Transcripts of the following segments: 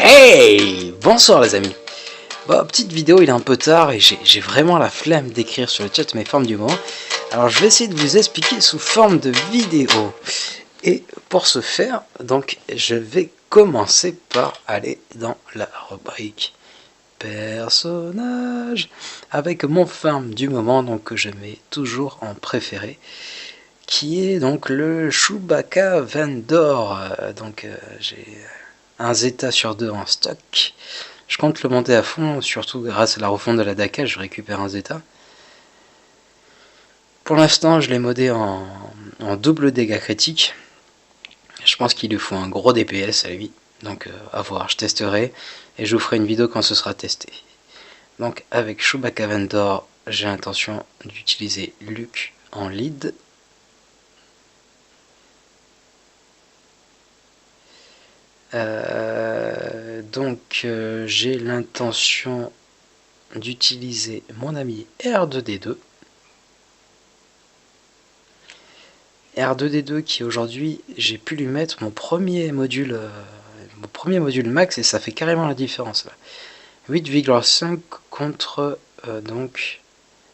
Hey! Bonsoir les amis. Bon, petite vidéo, il est un peu tard et j'ai vraiment la flemme d'écrire sur le chat mes formes du moment. Alors je vais essayer de vous expliquer sous forme de vidéo. Et pour ce faire, donc je vais commencer par aller dans la rubrique personnage avec mon farm du moment, donc que je mets toujours en préféré, qui est donc le Chewbacca Vendor. J'ai un Zeta sur 2 en stock. Je compte le monter à fond, surtout grâce à la refonte de la Daka, je récupère un Zeta. Pour l'instant, je l'ai modé en double dégâts critiques. Je pense qu'il lui faut un gros DPS à lui. Donc à voir, je testerai et je vous ferai une vidéo quand ce sera testé. Donc avec Chewbacca Vendor, j'ai l'intention d'utiliser Luke en lead. J'ai l'intention d'utiliser mon ami R2D2. R2D2 qui aujourd'hui j'ai pu lui mettre mon premier module max et ça fait carrément la différence là. 8,5 contre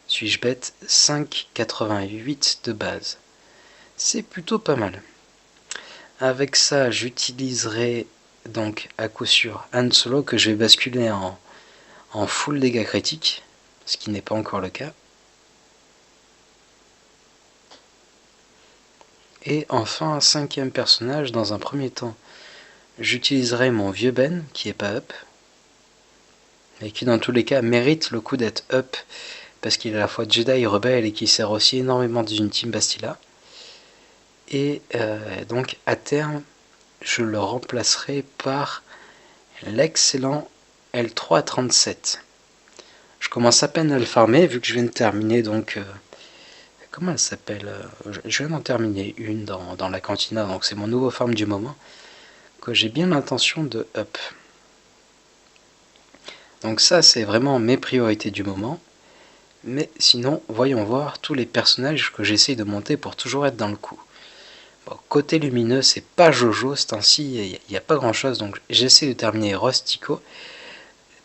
suis-je bête, 5,88 de base. C'est plutôt pas mal. Avec ça, j'utiliserai donc à coup sûr Han Solo que je vais basculer en full dégâts critiques, ce qui n'est pas encore le cas. Et enfin, un cinquième personnage, dans un premier temps, j'utiliserai mon vieux Ben, qui est pas up, mais qui dans tous les cas mérite le coup d'être up, parce qu'il est à la fois Jedi rebelle et qui sert aussi énormément d'une team Bastila. Et donc à terme, je le remplacerai par l'excellent L337. Je commence à peine à le farmer, vu que je viens de terminer donc... comment elle s'appelle? Je viens d'en terminer une dans la cantina, donc c'est mon nouveau farm du moment, que j'ai bien l'intention de up. Donc ça c'est vraiment mes priorités du moment. Mais sinon, voyons voir tous les personnages que j'essaye de monter pour toujours être dans le coup. Bon, côté lumineux, c'est pas Jojo, ce temps-ci, il n'y a pas grand-chose, donc j'essaie de terminer Rostico,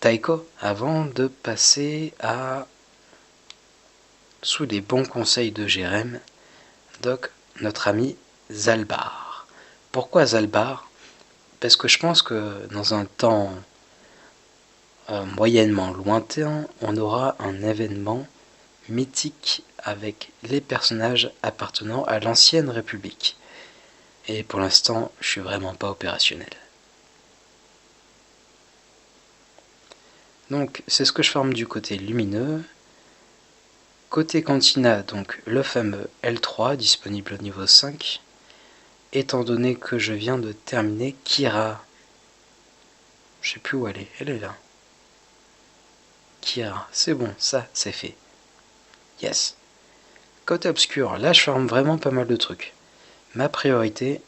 Taiko, avant de passer à, sous les bons conseils de Jérém, donc notre ami Zalbar. Pourquoi Zalbar? Parce que je pense que dans un temps moyennement lointain, on aura un événement mythique avec les personnages appartenant à l'ancienne République. Et pour l'instant, je suis vraiment pas opérationnel. Donc, c'est ce que je farme du côté lumineux. Côté cantina, donc le fameux L3 disponible au niveau 5. Étant donné que je viens de terminer Kira. Je sais plus où elle est là. Kira, c'est bon, ça c'est fait. Yes. Côté obscur, là je farme vraiment pas mal de trucs. Ma priorité,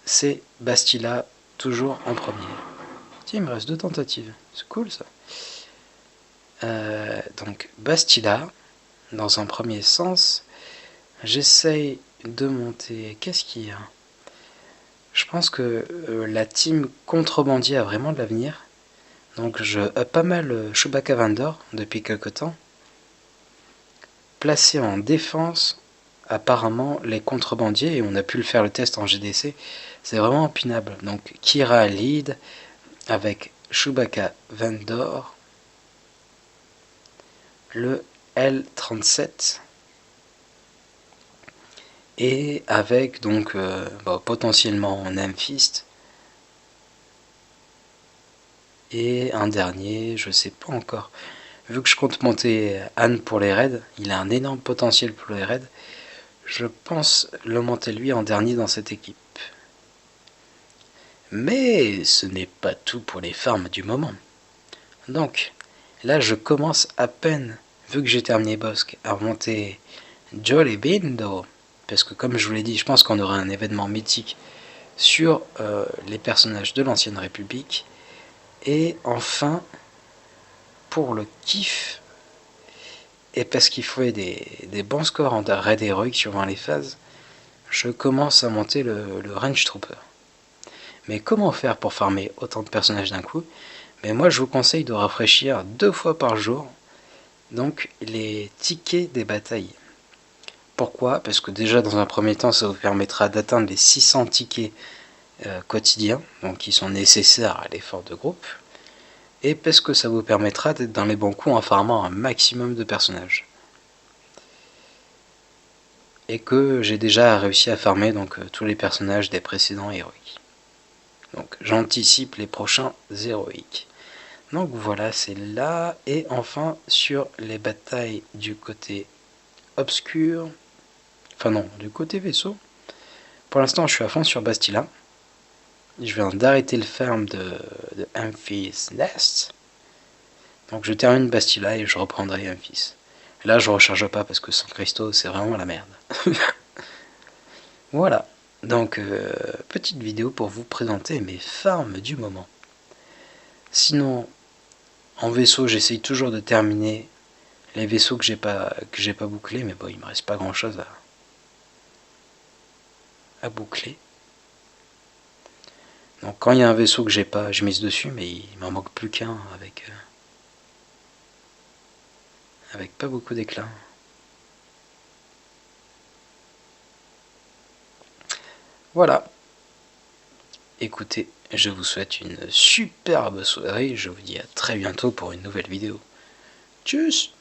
c'est Bastila, toujours en premier. Tiens, il me reste 2 tentatives. C'est cool ça. Donc Bastila, dans un premier sens, j'essaye de monter... Qu'est-ce qu'il y a? Je pense que la team contrebandier a vraiment de l'avenir. Donc je up pas mal Chewbacca Vendor depuis quelque temps. Placé en défense, apparemment les contrebandiers, et on a pu le faire le test en GDC, c'est vraiment impinable. Donc Kira lead avec Chewbacca Vendor, le L37 et avec donc potentiellement Nemphist et un dernier, je sais pas encore. Vu que je compte monter Anne pour les raids, il a un énorme potentiel pour les raids. Je pense le monter lui en dernier dans cette équipe. Mais ce n'est pas tout pour les farms du moment. Donc, là je commence à peine, vu que j'ai terminé Bosque, à monter Jolly Bindo. Parce que comme je vous l'ai dit, je pense qu'on aura un événement mythique sur les personnages de l'ancienne République. Et enfin, pour le kiff, et parce qu'il faut des bons scores en raid héroïque suivant les phases, je commence à monter le Range Trooper. Mais comment faire pour farmer autant de personnages d'un coup? Mais moi je vous conseille de rafraîchir 2 fois par jour donc les tickets des batailles. Pourquoi? Parce que déjà dans un premier temps ça vous permettra d'atteindre les 600 tickets quotidiens, donc qui sont nécessaires à l'effort de groupe, et parce que ça vous permettra d'être dans les bons coups en farmant un maximum de personnages. Et que j'ai déjà réussi à farmer donc tous les personnages des précédents héroïques. Donc j'anticipe les prochains héroïques. Donc voilà, c'est là. Et enfin sur les batailles du côté obscur, enfin non, du côté vaisseau. Pour l'instant je suis à fond sur Bastila. Je viens d'arrêter le farm de Amphi's Nest. Donc je termine Bastila et je reprendrai Amphis. Là je recharge pas parce que sans cristaux c'est vraiment la merde. Voilà, donc petite vidéo pour vous présenter mes farms du moment. Sinon, en vaisseau, j'essaye toujours de terminer les vaisseaux que j'ai pas bouclés, mais bon, il me reste pas grand chose à boucler. Donc quand il y a un vaisseau que j'ai pas, je mise dessus, mais il m'en manque plus qu'un avec pas beaucoup d'éclat. Voilà. Écoutez, je vous souhaite une superbe soirée, je vous dis à très bientôt pour une nouvelle vidéo. Tchuss!